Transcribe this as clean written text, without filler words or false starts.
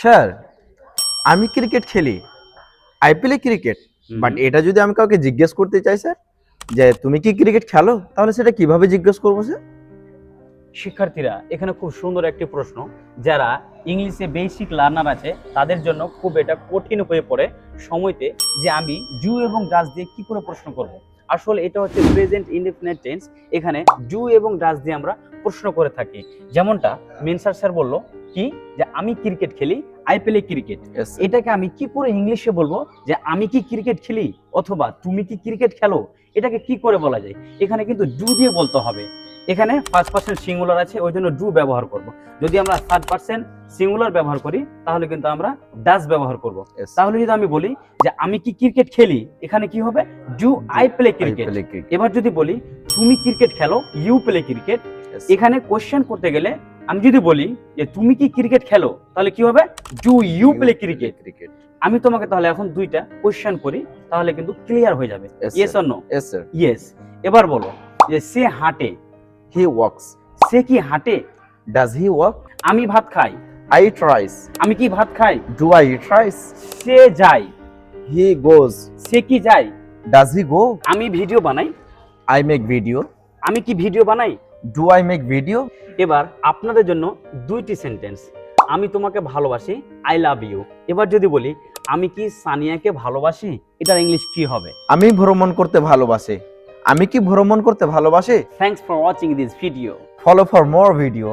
Sir, আমি cricket খেলি, আইপিএলে ক্রিকেট। বাট এটা যদি আমি কাউকে জিজ্ঞেস করতে চাই স্যার যে তুমি কি ক্রিকেট খেলো, তাহলে সেটা কিভাবে জিজ্ঞেস করবো স্যার? শিক্ষার্থীরা, এখানে খুব সুন্দর একটি প্রশ্ন। যারা ইংলিশে বেসিক লার্নার আছে তাদের জন্য খুব এটা কঠিন হয়ে পড়ে সময়তে, যে আমি ডু এবং ডাজ দিয়ে কি করে প্রশ্ন করব। আসলে এটা হচ্ছে প্রেজেন্ট ইনডেফিনিট টেন্স। এখানে ডু এবং ডাজ দিয়ে আমরা প্রশ্ন করে থাকি। যেমনটা মেনসার স্যার বললো কি, যে আমি ক্রিকেট খেলি, I play cricket. Yes, sir. এটাকে আমি কি করে ইংলিশে বলবো যে আমি কি ক্রিকেট খেলি অথবা তুমি কি ক্রিকেট খেলো, এটাকে কি করে বলা যায়? এখানে কিন্তু ডু দিয়ে বলতে হবে। এখানে ফার্স্ট পার্সন সিঙ্গুলার আছে, ওই জন্য ডু ব্যবহার করব। যদি আমরা থার্ড পার্সন সিঙ্গুলার ব্যবহার করি তাহলে কিন্তু আমরা ডাজ ব্যবহার করব। Yes. তাহলে যদি আমি বলি যে আমি কি ক্রিকেট খেলি, এখানে কি হবে? Do I play cricket. play cricket. এবার যদি বলি তুমি ক্রিকেট খেলো, ইউ প্লে ক্রিকেট। Yes. এখানে কোশ্চেন করতে গেলে আমি যদি বলি যে তুমি কি ক্রিকেট খেলো, তাহলে কি হবে? Do you play cricket. cricket. আমি তোমাকে তাহলে এখন দুইটা কোশ্চেন করি, তাহলে কিন্তু ক্লিয়ার হয়ে যাবে। Yes, yes sir. Or no? Yes, sir. Yes. এবার বলো যে সে হাঁটে, He walks. সে কি হাঁটে? Does he walk? আমি ভাত খাই, I eat rice. আমি কি ভাত খাই? Do I eat rice? সে যায়, He goes. সে কি যায়? Does he go? আমি ভিডিও বানাই, I make video. আমি কি ভিডিও বানাই? Do I make video? এবার আপনাদের জন্য দুইটি সেন্টেন্স। আমি তোমাকে ভালোবাসি, আই লাভ ইউ। এবার যদি বলি আমি কি সানিয়াকে ভালোবাসি, এটার ইংলিশ কি হবে? আমি ভ্রমণ করতে ভালোবাসি। আমি কি ভ্রমণ করতে ভালোবাসি? Thanks for watching this video. Follow for more video.